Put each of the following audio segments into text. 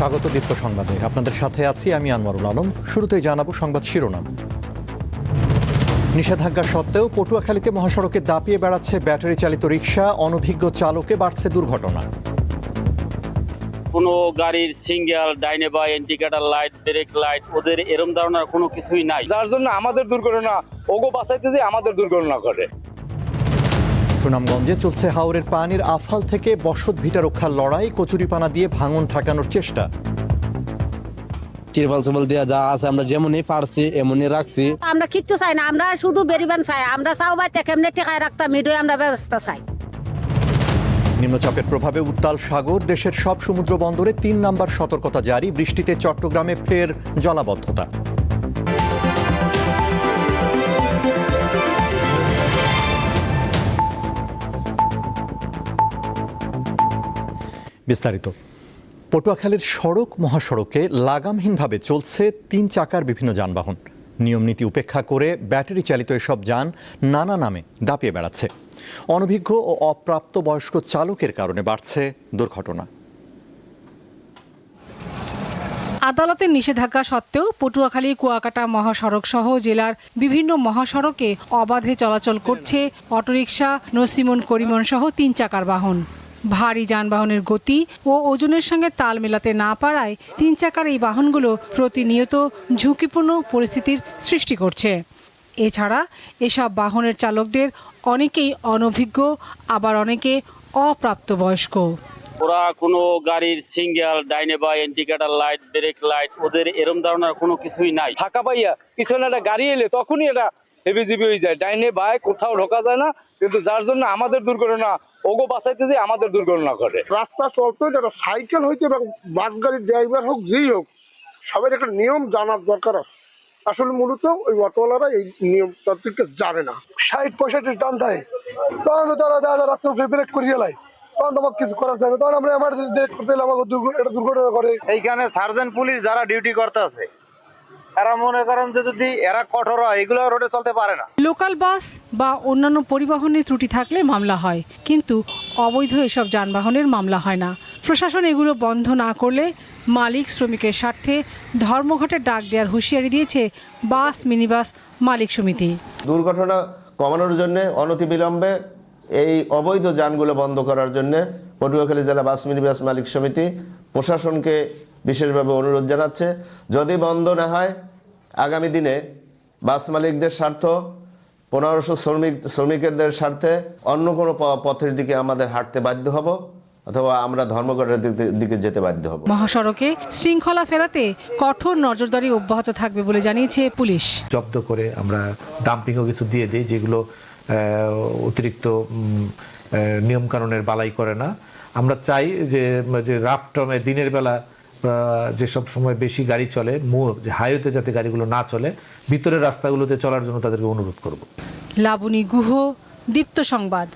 স্বাগত দীপ্ত সংবাদে। আপনাদের সাথে আছি আমি আনোয়ারুল আলম। শুরুতেই জানাবো সংবাদ শিরোনাম। নিষেধাজ্ঞা সত্ত্বেও পটুয়াখালীতে মহাসড়কে দাপিয়ে বেড়াচ্ছে ব্যাটারি চালিত রিকশা, অনভিজ্ঞ চালকে বাড়ছে দুর্ঘটনা। কোনো গাড়ির সিঙ্গেল ডাইনে বা ইন্ডিকেটর লাইট, ব্রেক লাইট, ওদের এরম ধরনের কোনো কিছুই নাই, যার জন্য আমাদের দুর্ঘটনা ওগো বাঁচাইতে যে আমাদের দুর্ঘটনা ঘটে। সুনামগঞ্জে চলছে হাওরের পানির আফাল থেকে বসত ভিটা রক্ষার লড়াই, কচুরিপানা দিয়ে ভাঙন ঠেকানোর চেষ্টা। তিরপাল সুপাল দেওয়া যা আছে আমরা যেমনই পারছি এমনই রাখছি। আমরা কিচ্ছু চাই না, আমরা শুধু বেরিবান চাই। আমরা চাও বাচ্চা কেমনে টেকায় রাখতাম, এটাই আমরা ব্যবস্থা চাই। নিম্নচাপের প্রভাবে উত্তাল সাগর, দেশের সব সমুদ্র বন্দরে ৩ নম্বর সতর্কতা জারি। বৃষ্টিতে চট্টগ্রামে ফের জলাবদ্ধতা। বিস্তারিত। পটুয়াখালীর সড়ক মহাসড়কে লাগামহীনভাবে চলছে 3 চাকার বিভিন্ন যানবাহন। নিয়মনীতি উপেক্ষা করে ব্যাটারি চালিত এসব যান নানা নামে দাপিয়ে বেড়াচ্ছে। অনভিজ্ঞ ও অপ্রাপ্তবয়স্ক চালকের কারণে বাড়ছে দুর্ঘটনা। আদালতের নিষেধাজ্ঞা সত্ত্বেও পটুয়াখালী কুয়াকাটা মহাসড়ক সহ জেলার বিভিন্ন মহাসড়কে অবাধে চলাচল করছে অটোরিকশা, নসিমন, করিমন সহ 3 চাকার বাহন। ভারী যানবাহনের গতি ও ওজনের সঙ্গে তাল মেলাতে না পারায় 3 চাকার এই বাহনগুলো প্রতিনিয়ত ঝুঁকিপূর্ণ পরিস্থিতির সৃষ্টি করছে। এছাড়া এসব বাহনের চালকদের অনেকেই অনভিজ্ঞ, আবার অনেকে অপ্রাপ্তবয়স্ক। ওরা কোনো গাড়ির সিঙ্গেল ডাইনে বা ইন্ডিকেটর লাইট, ব্রেক লাইট, ওদের এরম ধরনের কোনো কিছুই নাই। ফাঁকা পাইয়া পিছনে একটা গাড়ি এলে তখনই এটা হেবিজিবি হয়ে যায়, ডাইনে বাই কোথাও ঢোকা যায় না, কিন্তু যার জন্য আমাদের দুর্ঘটনা ওগো বাঁচাইতে যে আমাদের দুর্ঘটনা ঘটে। রাস্তা চলতে যারা সাইকেল হইতে বা বাস গাড়ির ড্রাইভার হোক, যেই হোক, সবাই একটা নিয়ম জানার দরকার আছে। আসলে মূলত ওই অটোওয়ালারা এই নিয়ম তাদেরকে জানে না। 60-65 টান দেয়, তখন তারা রাস্তা ব্রেক করিয়ে লাই, তখন আমার কিছু করার থাকে, তখন আমরা এমার্জেন্সি ব্রেক করতে গেলে আমাকে এটা দুর্ঘটনা করে। এইখানে সার্জেন্ট পুলিশ যারা ডিউটি করতে আছে, এরা মনে করেন যে যদি এরা কঠোর হয়, এগুলো রোডে চলতে পারে না। লোকাল বাস বা অন্যান্য পরিবহনে ত্রুটি থাকলে মামলা হয়, কিন্তু অবৈধ এসব যানবাহনের মামলা হয় না। প্রশাসন এগুলো বন্ধ না করলে মালিক শ্রমিকের স্বার্থে ধর্মঘটের ডাক দেওয়ার হুঁশিয়ারি দিয়েছে বাস মিনিবাস মালিক সমিতি। দুর্ঘটনা কমানোর জন্য অনতিবিলম্বে এই অবৈধ যানগুলো বন্ধ করার জন্য পটুয়াখালী জেলা বাস মিনিবাস মালিক সমিতি প্রশাসনকে বিশেষভাবে অনুরোধ জানাচ্ছে। যদি বন্ধ না হয়, আগামী দিনে বাস মালিকদের স্বার্থ, 1500 শ্রমিকদের স্বার্থে অন্য কোনো পথের দিকে আমাদের হাঁটতে বাধ্য হব, অথবা আমরা ধর্মঘটের দিকে যেতে বাধ্য হব। মহাসড়কে শৃঙ্খলা ফেরাতে কঠোর নজরদারি অব্যাহত থাকবে বলে জানিয়েছে পুলিশ। জব্দ করে আমরা ডাম্পিংও কিছু দিয়ে দিই, যেগুলো অতিরিক্ত নিয়মকানুনের বালাই করে না। আমরা চাই যে রাফ টাইমে দিনের বেলা যেসব সময় বেশি গাড়ি চলে, হাইওয়েতে যাতে গাড়িগুলো না চলে, ভিতরের রাস্তাগুলোতে চলার জন্য তাদেরকে অনুরোধ করব। লাবণী গুহ, দীপ্ত সংবাদ।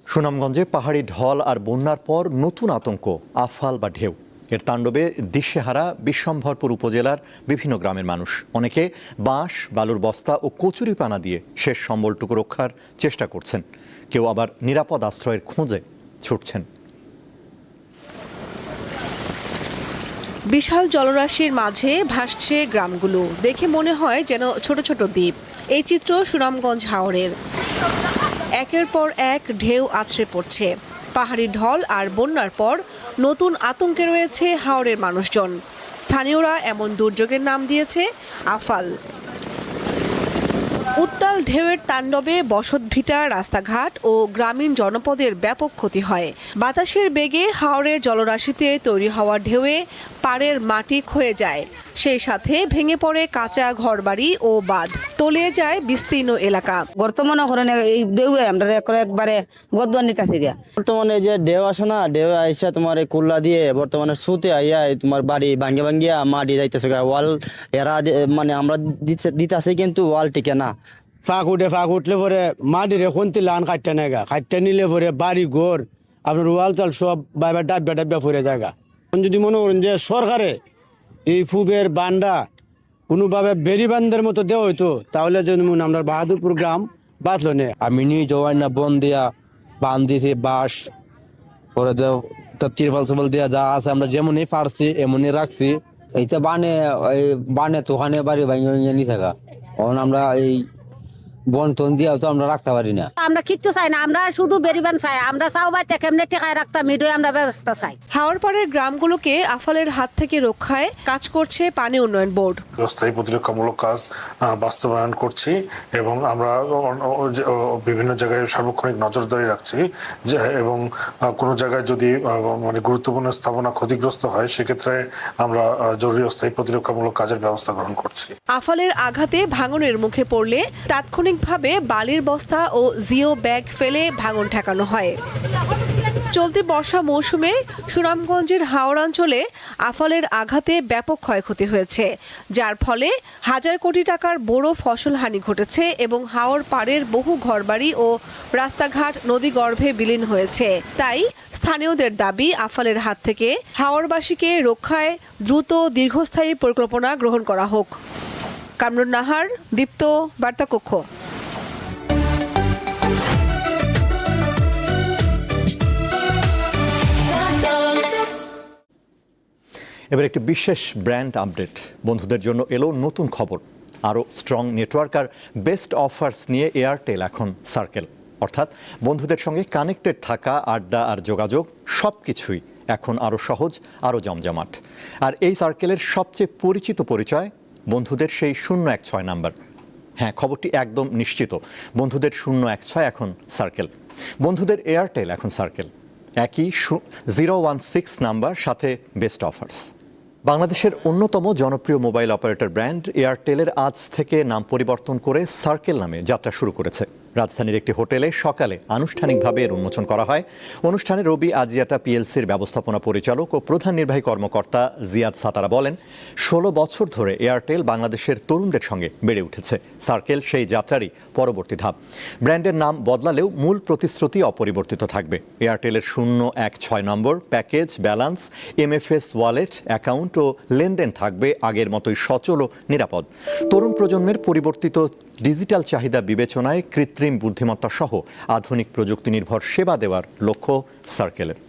সুনামগঞ্জে পাহাড়ি ঢল আর বন্যার পর নতুন আতঙ্ক, আফাল বা ঢেউ। এর তাণ্ডবে দিশেহারা বিশ্বম্ভরপুর উপজেলার বিভিন্ন গ্রামের মানুষ। অনেকে বাঁশ, বালুর বস্তা ও কচুরিপানা দিয়ে শেষ সম্বলটুকু রক্ষার চেষ্টা করছেন। কেউ আবার নিরাপদ আশ্রয়ের খোঁজে ছুটছেন। বিশাল জলরাশির মাঝে ভাসছে গ্রামগুলো, দেখে মনে হয় যেন ছোট ছোট দ্বীপ। এই চিত্র সুনামগঞ্জ হাওরের। একের পর এক ঢেউ আছড়ে পড়ছে। পাহাড়ি ঢল আর বন্যার পর নতুন আতঙ্কে রয়েছে হাওরের মানুষজন। স্থানীয়রা এমন দুর্যোগের নাম দিয়েছে আফাল। উত্তাল ঢেউয়ের তাণ্ডবে বসতভিটা, রাস্তাঘাট ও গ্রামীণ জনপদের ব্যাপক ক্ষতি হয়। বাতাসের বেগে হাওরের জলরাশিতে তৈরি হওয়া ঢেউয়ে পাড়ের মাটি ক্ষয়ে যায়, সেই সাথে ভেঙে পড়ে কাঁচা ঘরবাড়ি ও বাঁধ, তলিয়ে যায় বিস্তীর্ণ এলাকা। বর্তমানে এই ঢেউ আমরা একবারে গদ্দান নিতেছি। বর্তমানে যে ঢেউ আসে না, ঢেউ আইসা তোমার এই কুল্লা দিয়ে বর্তমানে সুতে আইয়া তোমার বাড়ি ভাঙ্গিয়া মাটি যাইতেছে। ওয়াল এরা মানে আমরা দিতেছি, কিন্তু ওয়াল টিকে না। ফাঁক উঠলে পরে মাটিরে কোনটি লান কাটতে নেগা, কাটতে নিলে পরে বাড়ি ঘর আপনার ওয়াল চাল সব বাইবার ডাব্বা ফুরে জায়গা। যদি মনে করেন যে সরকারে এই ফুবের বান্ডা কোনোভাবে বেরিবান্ধের মতো দেওয়া হইতো, তাহলে যেমন আমরা বাহাদুরপুর গ্রাম বাঁচলো না। আমি নিয়ে জওয়াই না বন দিয়া বান দিয়েছি বাঁশ, পরে একটা তিরপাল সুপাল দেওয়া যা আছে আমরা যেমনই পারছি এমনই রাখছি। এইটা বানে তো ওখানে বাড়ি ভাঙিয়ে নিয়ে থাকা, এখন আমরা এই বন টন দিয়েও তো আমরা রাখতে পারি না। আমরা কিচ্ছু চাই না, আমরা শুধু বেরিবান চাই। আমরা চাও বাচ্চা কেমনে টেকায় রাখতাম এটাই আমরা ব্যবস্থা চাই। হাওর পাড়ের গ্রামগুলোকে আফালের হাত থেকে রক্ষায় কাজ করছে পানি উন্নয়ন বোর্ড। অস্থায়ী প্রতিরক্ষামূলক কাজ বাস্তবায়ন করছি এবং আমরা বিভিন্ন জায়গায় সার্বক্ষণিক নজরদারি রাখছি এবং কোনো জায়গায় যদি মানে গুরুত্বপূর্ণ স্থাপনা ক্ষতিগ্রস্ত হয় সেক্ষেত্রে আমরা জরুরি অস্থায়ী প্রতিরক্ষামূলক কাজের ব্যবস্থা গ্রহণ করছি। আফালের আঘাতে ভাঙনের মুখে পড়লে তাৎক্ষণিকভাবে বালির বস্তা ও জিও ব্যাগ ফেলে ভাঙন ঠেকানো হয়। চলতি বর্ষা মৌসুমে সুনামগঞ্জের হাওর অঞ্চলে আফালের আঘাতে ব্যাপক ক্ষয়ক্ষতি হয়েছে, যার ফলে হাজার কোটি টাকার বড় ফসল হানি ঘটেছে এবং হাওর পাড়ের বহু ঘরবাড়ি ও রাস্তাঘাট নদীগর্ভে বিলীন হয়েছে। তাই স্থানীয়দের দাবি আফালের হাত থেকে হাওরবাসীকে রক্ষায় দ্রুত দীর্ঘস্থায়ী পরিকল্পনা গ্রহণ করা হোক। কামরুন নাহার, দীপ্ত, বার্তাকক্ষ। এবার একটি বিশেষ ব্র্যান্ড আপডেট। বন্ধুদের জন্য এলো নতুন খবর। আরও স্ট্রং নেটওয়ার্ক আর বেস্ট অফার্স নিয়ে এয়ারটেল এখন সার্কেল, অর্থাৎ বন্ধুদের সঙ্গে কানেক্টেড থাকা, আড্ডা আর যোগাযোগ সব কিছুই এখন আরও সহজ, আরও জমজমাট। আর এই সার্কেলের সবচেয়ে পরিচিত পরিচয় বন্ধুদের সেই 016 নাম্বার। হ্যাঁ, খবরটি একদম নিশ্চিত, বন্ধুদের 016 এখন সার্কেল। বন্ধুদের এয়ারটেল এখন সার্কেল, একই 016 নাম্বার, সাথে বেস্ট অফার্স। বাংলাদেশের অন্যতম জনপ্রিয় মোবাইল অপারেটর ব্র্যান্ড এয়ারটেলের আজ থেকে নাম পরিবর্তন করে সার্কেল নামে যাত্রা শুরু করেছে। রাজধানীর একটি হোটেলে সকালে আনুষ্ঠানিকভাবে এর উন্মোচন করা হয়। অনুষ্ঠানে রবি আজিয়াটা পিএলসির ব্যবস্থাপনা পরিচালক ও প্রধান নির্বাহী কর্মকর্তা জিয়াদ সাতারা বলেন, 16 বছর ধরে এয়ারটেল বাংলাদেশের তরুণদের সঙ্গে বেড়ে উঠেছে। সার্কেল সেই যাত্রারই পরবর্তী ধাপ। ব্র্যান্ডের নাম বদলালেও মূল প্রতিশ্রুতি অপরিবর্তিত থাকবে। এয়ারটেলের 016 নম্বর package, balance, MFS wallet, account ও লেনদেন থাকবে আগের মতোই সচল ও নিরাপদ। তরুণ প্রজন্মের পরিবর্তিত ডিজিটাল চাহিদা বিবেচনায় কৃত্রিম বুদ্ধিমত্তা সহ আধুনিক প্রযুক্তি নির্ভর সেবা দেওয়ার লক্ষ্য সার্কেলের।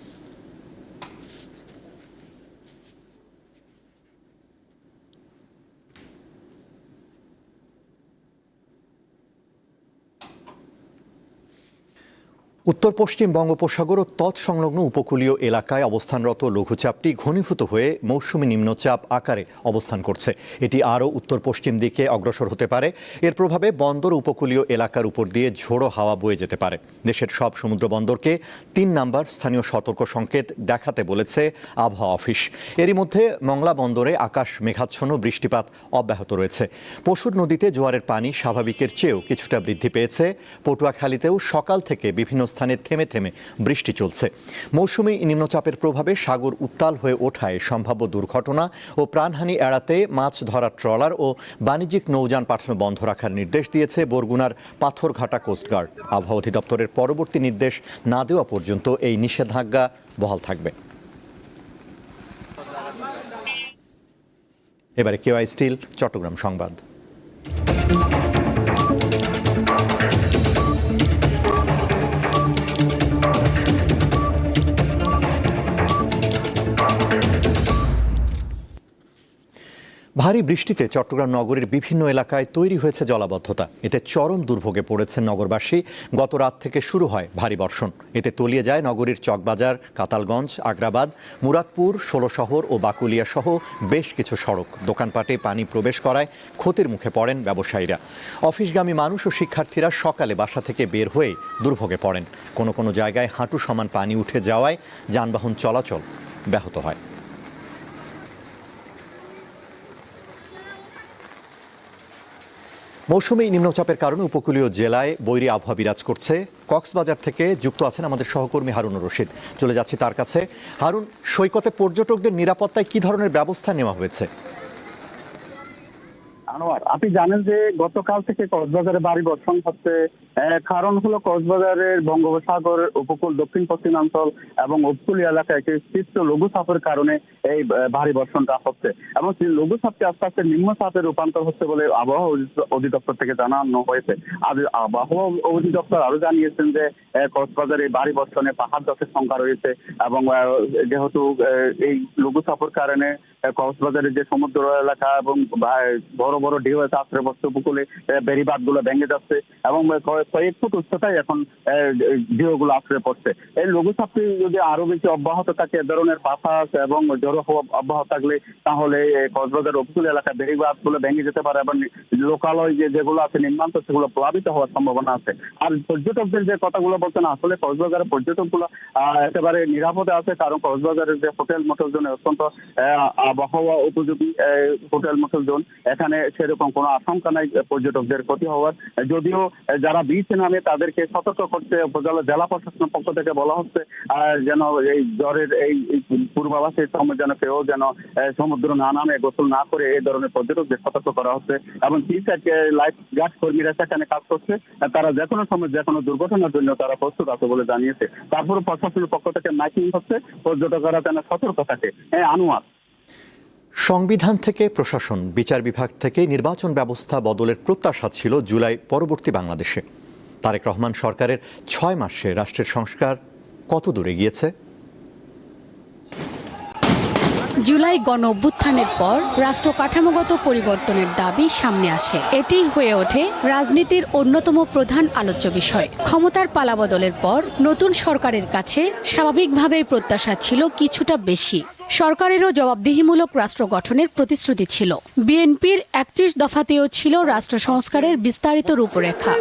উত্তর পশ্চিম বঙ্গোপসাগর ও তৎসংলগ্ন উপকূলীয় এলাকায় অবস্থানরত লঘুচাপটি ঘনীভূত হয়ে মৌসুমী নিম্নচাপ আকারে অবস্থান করছে। এটি আরও উত্তর পশ্চিম দিকে অগ্রসর হতে পারে। এর প্রভাবে বন্দর উপকূলীয় এলাকার উপর দিয়ে ঝোড়ো হাওয়া বয়ে যেতে পারে। দেশের সব সমুদ্র বন্দরকে 3 নাম্বার স্থানীয় সতর্ক সংকেত দেখাতে বলেছে আবহাওয়া অফিস। এরই মধ্যে মংলা বন্দরে আকাশ মেঘাচ্ছন্ন, বৃষ্টিপাত অব্যাহত রয়েছে। পশুর নদীতে জোয়ারের পানি স্বাভাবিকের চেয়েও কিছুটা বৃদ্ধি পেয়েছে। পটুয়াখালীতেও সকাল থেকে বিভিন্ন স্থানে থেমে থেমে বৃষ্টি চলছে। মৌসুমী নিম্নচাপের প্রভাবে সাগর উত্তাল হয়ে ওঠায় সম্ভাব্য দুর্ঘটনা ও প্রাণহানি এড়াতে মাছ ধরার ট্রলার ও বাণিজ্যিক নৌযান পাঠানো বন্ধ রাখার নির্দেশ দিয়েছে বরগুনার পাথরঘাটা কোস্টগার্ড। আবহাওয়া অধিদপ্তরের পরবর্তী নির্দেশ না দেওয়া পর্যন্ত এই নিষেধাজ্ঞা বহাল থাকবে। এবারে কেওয়াই স্টিল চট্টগ্রাম সংবাদ। ভারী বৃষ্টিতে চট্টগ্রাম নগরের বিভিন্ন এলাকায় তৈরি হয়েছে জলাবদ্ধতা। এতে চরম দুর্ভোগে পড়েছেন নগরবাসী। গত রাত থেকে শুরু হয় ভারী বর্ষণ। এতে তলিয়ে যায় নগরীর চকবাজার, কাতালগঞ্জ, আগ্রাবাদ, মুরাদপুর, 16 শহর ও বাকুলিয়া সহ বেশ কিছু সড়ক। দোকানপাটে পানি প্রবেশ করায় ক্ষতির মুখে পড়েন ব্যবসায়ীরা। অফিসগামী মানুষ ও শিক্ষার্থীরা সকালে বাসা থেকে বের হয়ে দুর্ভোগে পড়েন। কোনো কোনো জায়গায় হাঁটু সমান পানি উঠে যাওয়ায় যানবাহন চলাচল ব্যাহত হয়। মৌসুমী নিম্নচাপের কারণে উপকূলীয় জেলায় বৈরী আবহাওয়া বিরাজ করছে। কক্সবাজার থেকে যুক্ত আছেন আমাদের সহকর্মী হারুনুর রশিদ। চলে যাচ্ছি তার কাছে। হারুন, সৈকতে পর্যটকদের নিরাপত্তায় কি ধরনের ব্যবস্থা নেওয়া হয়েছে? আনোয়ার, আপনি জানেন যে গতকাল থেকে কক্সবাজারে ভারী বর্ষণ হচ্ছে। কারণ হলো কক্সবাজারের বঙ্গোপসাগর উপকূল দক্ষিণ পশ্চিমাঞ্চল এবং উপকূলীয় এলাকায় একটি সৃষ্ট লঘুচাপের কারণে এই ভারী বর্ষণটা হচ্ছে এবং সেই লঘুচাপটি আস্তে আস্তে নিম্নচাপে রূপান্তর হচ্ছে বলে আবহাওয়া অধিদপ্তর থেকে জানানো হয়েছে। আর আবহাওয়া অধিদপ্তর আরো জানিয়েছেন যে কক্সবাজারে এই ভারী বর্ষণে পাহাড় ধসের সংখ্যা রয়েছে এবং যেহেতু এই লঘুচাপের কারণে কক্সবাজারের যে সমুদ্র এলাকা এবং বড় বড় ঢেউ আশ্রয় পড়ছে, উপকূলে বেড়িবাঁধ গুলো ভেঙে যাচ্ছে এবং কয়েক ফুট উচ্চতায় এখন ঢেউ গুলো আশ্রয় পড়ছে। এই লঘুচাপটি যদি আরো বেশি অব্যাহত থাকে, এ ধরনের বাতাস এবং ঝড়ো হওয়া অব্যাহত থাকলে তাহলে কক্সবাজার উপকূল এলাকা বেড়িবাঁধ গুলো ভেঙে যেতে পারে এবং লোকালয় যেগুলো আছে নিম্নাঞ্চল সেগুলো প্লাবিত হওয়ার সম্ভাবনা আছে। আর পর্যটকদের যে কথাগুলো বলছেন, আসলে কক্সবাজারের পর্যটক গুলো একেবারে নিরাপদে আছে, কারণ কক্সবাজারের যে হোটেল মোটেল জোন অত্যন্ত আবহাওয়া উপযোগী হোটেল মোটেল জোন, এখানে সেরকম কোনো আশঙ্কা নাই পর্যটকদের ক্ষতি হওয়ার। যদিও যারা বিচে নামে তাদেরকে সতর্ক করতে উপজেলা জেলা প্রশাসনের পক্ষ থেকে বলা হচ্ছে যেন এই জ্বরের এই পূর্বাভাসের সময় যেন কেউ যেন সমুদ্র না নামে, গোসল না করে, এই ধরনের পর্যটকদের সতর্ক করা হচ্ছে এবং লাইফ গার্ড কর্মীরা সেখানে কাজ করছে, তারা যে কোনো সময় যে কোনো দুর্ঘটনার জন্য তারা প্রস্তুত আছে বলে জানিয়েছে। তারপরে প্রশাসনের পক্ষ থেকে মাইকিং হচ্ছে পর্যটকরা যেন সতর্ক থাকে। আনোয়ার, সংবিধান থেকে প্রশাসন, বিচার বিভাগ থেকে নির্বাচন ব্যবস্থা বদলের প্রত্যাশা ছিল জুলাই পরবর্তী বাংলাদেশে। তারেক রহমান সরকারের 6 মাসে রাষ্ট্রের সংস্কার কত দূরে গিয়েছে? জুলাই গণ অভ্যুত্থানের পর রাষ্ট্র কাঠামোগত পরিবর্তনের দাবি সামনে আসে। এটি হয়ে ওঠে রাজনীতির অন্যতম প্রধান আলোচ্য বিষয়। ক্ষমতার পালাবদলের পর নতুন সরকারের কাছে স্বাভাবিকভাবেই প্রত্যাশা ছিল কিছুটা বেশি। সরকারেরও জবাবদিহিমূলক রাষ্ট্র গঠনের প্রতিশ্রুতি ছিল। বিএনপির 31 দফাতেও ছিল রাষ্ট্র সংস্কারের বিস্তারিত রূপরেখা।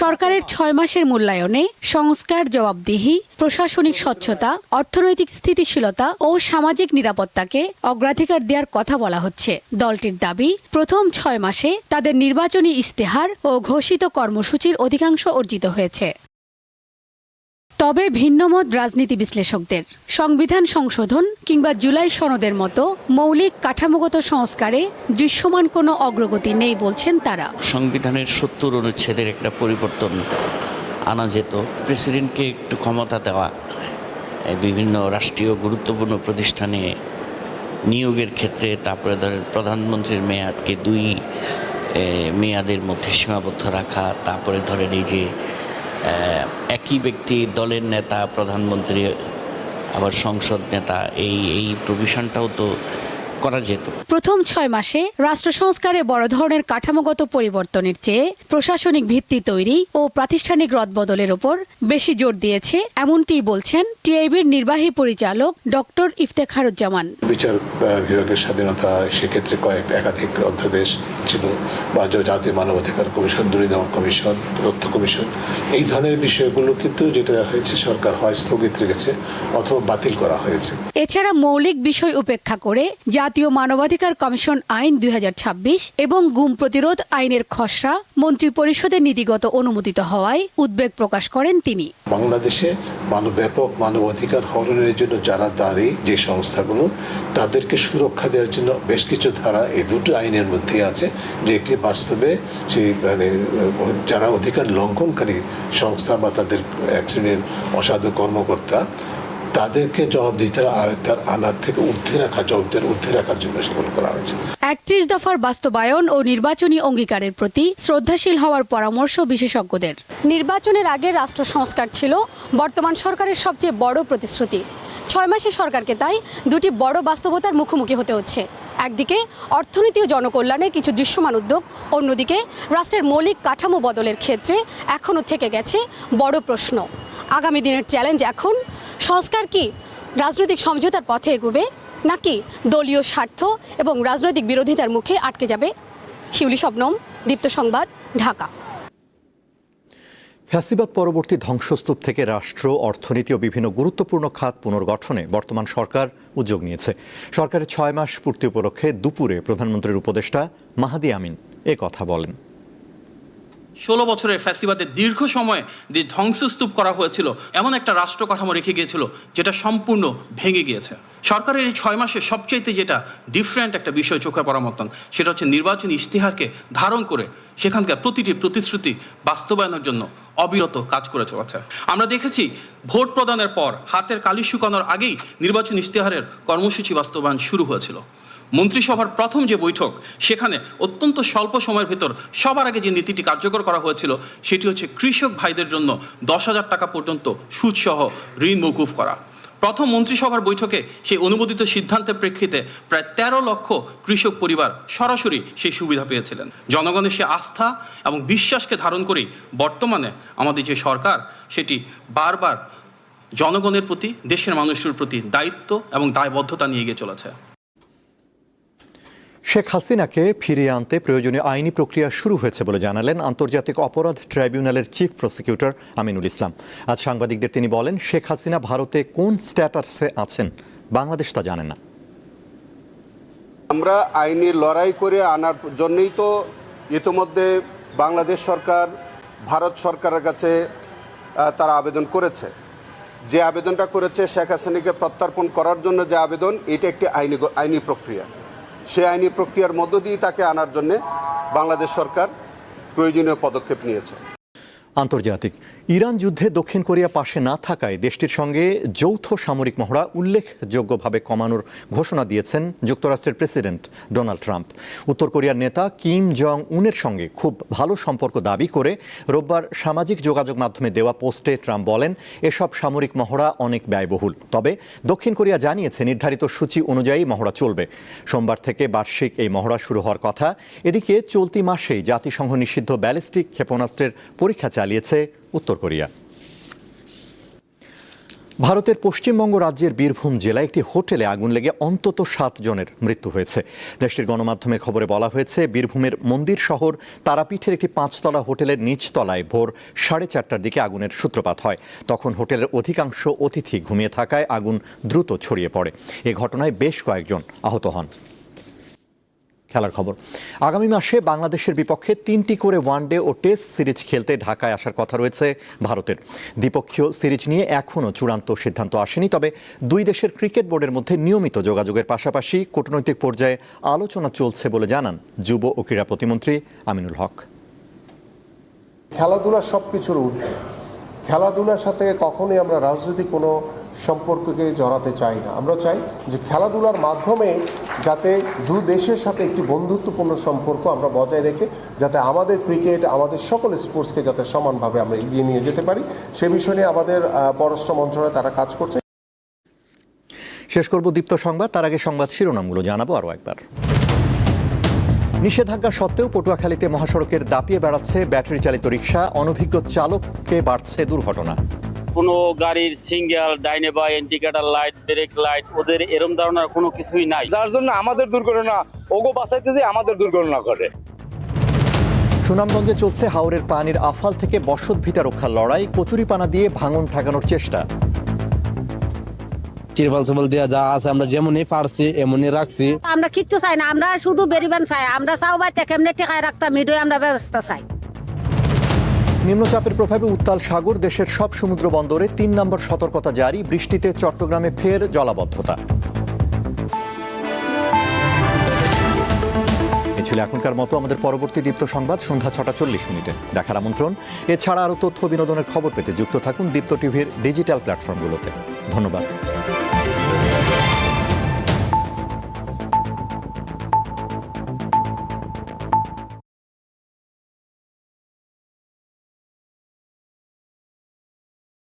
সরকারের 6 মাসের মূল্যায়নে সংস্কার, জবাবদিহি, প্রশাসনিক স্বচ্ছতা, অর্থনৈতিক স্থিতিশীলতা ও সামাজিক নিরাপত্তাকে অগ্রাধিকার দেওয়ার কথা বলা হচ্ছে। দলটির দাবি, প্রথম 6 মাসে তাদের নির্বাচনী ইশতেহার ও ঘোষিত কর্মসূচির অধিকাংশ অর্জিত হয়েছে। তবে ভিন্নমত রাজনীতি বিশ্লেষকদের। সংবিধান সংশোধন কিংবা জুলাই সনদের মতো মৌলিক কাঠামোগত সংস্কারে দৃশ্যমান কোনো অগ্রগতি নেই বলছেন তারা। সংবিধানের 70 অনুচ্ছেদের একটা পরিবর্তন আনা যেত, প্রেসিডেন্টকে একটু ক্ষমতা দেওয়া, বিভিন্ন রাষ্ট্রীয় গুরুত্বপূর্ণ প্রতিষ্ঠানে নিয়োগের ক্ষেত্রে, তারপরে ধরেন প্রধানমন্ত্রীর মেয়াদকে 2 মেয়াদের মধ্যে সীমাবদ্ধ রাখা, তারপরে ধরেন এই যে একই ব্যক্তি দলের নেতা, প্রধানমন্ত্রী আবার সংসদ নেতা, এই প্রভিশনটাও তো করা যেত। প্রথম 6 মাসে রাষ্ট্র সংস্কারে বড় ধরনের কাঠামোগত পরিবর্তনের চেয়ে প্রশাসনিক ভিত্তি তৈরি ও প্রাতিষ্ঠানিক রদবদলের উপর বেশি জোর দিয়েছে, এমনটি বলছেন টিআইবির নির্বাহী পরিচালক ডক্টর ইফতেখারুজ্জামান। বিচার বিভাগের স্বাধীনতা, সেক্ষেত্রে একাধিক অধ্যাদেশ ছিল, বা জাতীয় মানবাধিকার কমিশন, দুর্নীতি কমিশন, তথ্য কমিশন, এই ধরনের বিষয়গুলো কিন্তু যেটা হয়েছে সরকার হয় স্থগিত রেখেছে অথবা বাতিল করা হয়েছে। এছাড়া মৌলিক বিষয় উপেক্ষা করে জাতীয় মানবাধিকার কমিশন আইন 2026 এবং গুম প্রতিরোধ আইনের খসড়া মন্ত্রিপরিষদের নীতিগত অনুমোদিত হওয়ায় উদ্বেগ প্রকাশ করেন তিনি। বাংলাদেশে ব্যাপক মানবাধিকার হরণের জন্য যারা দায়ী, যে সংস্থাগুলো, তাদেরকে সুরক্ষা দেওয়ার জন্য বেশ কিছু ধারা এই দুটো আইনের মধ্যে আছে, যে একটি বাস্তবে সেই যারা অধিকার লঙ্ঘনকারী সংস্থা বা তাদের এক শ্রেণীর অসাধু কর্মকর্তা, তাদেরকে জবাবদিহিতার আওতায় আনার থেকে ঊর্ধ্বে রাখার জন্য সেগুলো করা হয়েছে। 31 দফার বাস্তবায়ন ও নির্বাচনী অঙ্গীকারের প্রতি শ্রদ্ধাশীল হওয়ার পরামর্শ বিশেষজ্ঞদের। নির্বাচনের আগে রাষ্ট্র সংস্কার ছিল বর্তমান সরকারের সবচেয়ে বড় প্রতিশ্রুতি। 6 মাসে সরকারকে তাই 2টি বড় বাস্তবতার মুখোমুখি হতে হচ্ছে। একদিকে অর্থনীতি ও জনকল্যাণে কিছু দৃশ্যমান উদ্যোগ, অন্যদিকে রাষ্ট্রের মৌলিক কাঠামো বদলের ক্ষেত্রে এখনও থেকে গেছে বড় প্রশ্ন। আগামী দিনের চ্যালেঞ্জ এখন, সংস্কার কি রাজনৈতিক সমঝোতার পথে এগোবে, নাকি দলীয় স্বার্থ এবং রাজনৈতিক বিরোধিতার মুখে আটকে যাবে? শিউলি শবনম, দীপ্ত সংবাদ, ঢাকা। ফ্যাসিবাদ পরবর্তী ধ্বংসস্তূপ থেকে রাষ্ট্র, অর্থনীতি ও বিভিন্ন গুরুত্বপূর্ণ খাত পুনর্গঠনে বর্তমান সরকার উদ্যোগ নিয়েছে। সরকারের 6 মাস পূর্তি উপলক্ষে দুপুরে প্রধানমন্ত্রীর উপদেষ্টা মাহাদি আমিন এ কথা বলেন। 16 বছরের ফ্যাসিবাদের দীর্ঘ সময়ে যে ধ্বংসস্তূপ করা হয়েছিল, এমন একটা রাষ্ট্র কাঠামো রেখে গিয়েছিল যেটা সম্পূর্ণ ভেঙে গিয়েছে। সরকারের এই 6 মাসে সবচাইতে যেটা ডিফারেন্ট একটা বিষয় চোখে পড়ার মতন, সেটা হচ্ছে নির্বাচনী ইশতেহারকে ধারণ করে সেখানকার প্রতিটি প্রতিশ্রুতি বাস্তবায়নের জন্য অবিরত কাজ করে চলেছে। আমরা দেখেছি ভোট প্রদানের পর হাতের কালি শুকানোর আগেই নির্বাচনী ইশতেহারের কর্মসূচি বাস্তবায়ন শুরু হয়েছিল। মন্ত্রিসভার প্রথম যে বৈঠক, সেখানে অত্যন্ত স্বল্প সময়ের ভেতর সবার আগে যে নীতিটি কার্যকর করা হয়েছিল সেটি হচ্ছে কৃষক ভাইদের জন্য 10,000 টাকা পর্যন্ত সুদসহ ঋণ মওকুফ করা। প্রথম মন্ত্রিসভার বৈঠকে সেই অনুমোদিত সিদ্ধান্তের প্রেক্ষিতে প্রায় 13 লক্ষ কৃষক পরিবার সরাসরি সেই সুবিধা পেয়েছিলেন। জনগণের সে আস্থা এবং বিশ্বাসকে ধারণ করেই বর্তমানে আমাদের যে সরকার, সেটি বারবার জনগণের প্রতি, দেশের মানুষের প্রতি দায়িত্ব এবং দায়বদ্ধতা নিয়ে এগিয়ে চলেছে। শেখ হাসিনাকে ফিরিয়ে আনতে প্রয়োজনীয় আইনি প্রক্রিয়া শুরু হয়েছে বলে জানালেন আন্তর্জাতিক অপরাধ ট্রাইব্যুনালের চিফ প্রসিকিউটর আমিনুল ইসলাম। আজ সাংবাদিকদের তিনি বলেন, শেখ হাসিনা ভারতে কোন স্ট্যাটাসে আছেন বাংলাদেশ তা জানে না। আমরা আইনি লড়াই করে আনার জন্যই তো ইতিমধ্যে বাংলাদেশ সরকার ভারত সরকারের কাছে তারা আবেদন করেছে। যে আবেদনটা করেছে শেখ হাসিনাকে প্রত্যর্পণ করার জন্য যে আবেদন, এটা একটি আইনি প্রক্রিয়া। সেই আইনি প্রক্রিয়ার মধ্য দিয়ে তাকে আনার জন্য বাংলাদেশ সরকার প্রয়োজনীয় পদক্ষেপ নিয়েছে। আন্তর্জাতিক ইরান যুদ্ধে দক্ষিণ কোরিয়া পাশে না থাকায় দেশটির সঙ্গে যৌথ সামরিক মহড়া উল্লেখযোগ্যভাবে কমানোর ঘোষণা দিয়েছেন যুক্তরাষ্ট্রের প্রেসিডেন্ট ডোনাল্ড ট্রাম্প। উত্তর কোরিয়ার নেতা কিম জং উনের সঙ্গে খুব ভালো সম্পর্ক দাবি করে রোববার সামাজিক যোগাযোগ মাধ্যমে দেওয়া পোস্টে ট্রাম্প বলেন, এসব সামরিক মহড়া অনেক ব্যয়বহুল। তবে দক্ষিণ কোরিয়া জানিয়েছে নির্ধারিত সূচি অনুযায়ী মহড়া চলবে। সোমবার থেকে বার্ষিক এই মহড়া শুরু হওয়ার কথা। এদিকে চলতি মাসেই জাতিসংঘ নিষিদ্ধ ব্যালিস্টিক ক্ষেপণাস্ত্রের পরীক্ষা চালিয়েছে উত্তর কোরিয়া। ভারতের পশ্চিমবঙ্গ রাজ্যের বীরভূম জেলায় একটি হোটেলে আগুন লেগে অন্তত 7 জনের মৃত্যু হয়েছে। দেশটির গণমাধ্যমের খবরে বলা হয়েছে, বীরভূমের মন্দির শহর তারাপীঠের একটি 5তলা হোটেলের নিচতলায় ভোর 4:30টার দিকে আগুনের সূত্রপাত হয়। তখন হোটেলের অধিকাংশ অতিথি ঘুমিয়ে থাকায় আগুন দ্রুত ছড়িয়ে পড়ে। এ ঘটনায় বেশ কয়েকজন আহত হন। খেলার খবর, আগামী মাসে বাংলাদেশের বিপক্ষে 3টি করে ওয়ানডে ও টেস্ট সিরিজ খেলতে ঢাকায় আসার কথা রয়েছে ভারতের। দ্বিপক্ষীয় সিরিজ নিয়ে এখনও চূড়ান্ত সিদ্ধান্ত আসেনি। তবে দুই দেশের ক্রিকেট বোর্ডের মধ্যে নিয়মিত যোগাযোগের পাশাপাশি কূটনৈতিক পর্যায়ে আলোচনা চলছে বলে জানান যুব ও ক্রীড়া প্রতিমন্ত্রী আমিনুল হক। খেলাধুলা সব কিছুর ঊর্ধ্বে। খেলাধুলার সাথে কখনোই আমরা রাজনৈতিক কোনো সম্পর্ককে জড়াতে চাই না। আমরা চাই যে খেলাধুলার মাধ্যমে যাতে দু দেশের সাথে একটি বন্ধুত্বপূর্ণ সম্পর্ক আমরা বজায় রেখে যাতে আমাদের ক্রিকেট, আমাদের সকল স্পোর্টসকে যাতে সমানভাবে আমরা এগিয়ে নিয়ে যেতে পারি, সে বিষয় নিয়ে আমাদের পররাষ্ট্র মন্ত্রণালয় তারা কাজ করছে। শেষ করব দীপ্ত সংবাদ, তার আগে সংবাদ শিরোনামগুলো জানাবো আরও একবার। নিষেধাজ্ঞা সত্ত্বেও পটুয়াখালীতে মহাসড়কের দাপিয়ে বেড়াচ্ছে ব্যাটারি চালিত রিকশা, অনভিজ্ঞ চালককে বাড়ছে দুর্ঘটনা। কোনো গাড়ির সিঙ্গেল ডাইনে বা ইন্ডিকেটর লাইট, ব্রেক লাইট, ওদের এরম ধরনের কোনো কিছুই নাই, যার জন্য আমাদের দুর্ঘটনা, ওগো বাঁচাইতে যে আমাদের দুর্ঘটনা ঘটে। সুনামগঞ্জে চলছে হাওরের পানির আফাল থেকে বসত ভিটা রক্ষার লড়াই, কচুরিপানা দিয়ে ভাঙন ঠেকানোর চেষ্টা। তিরপাল সুপাল দেওয়া যা আছে আমরা যেমনই পারছি এমনই রাখছি। আমরা কিচ্ছু চাই না, আমরা শুধু বেরিবান চাই। আমরা চাও বাচ্চা কেমনে টেকায় রাখতাম, এটাই আমরা ব্যবস্থা চাই। নিম্নচাপের প্রভাবে উত্তাল সাগর, দেশের সব সমুদ্র বন্দরে 3 নম্বর সতর্কতা জারি, বৃষ্টিতে চট্টগ্রামে ফের জলাবদ্ধতা। এ ছিল এখনকার মতো। আমাদের পরবর্তী দীপ্ত সংবাদ সন্ধ্যা 6:40 দেখার আমন্ত্রণ। এছাড়া আরও তথ্য বিনোদনের খবর পেতে যুক্ত থাকুন দীপ্ত টিভির ডিজিটাল প্ল্যাটফর্মগুলোতে। ধন্যবাদ।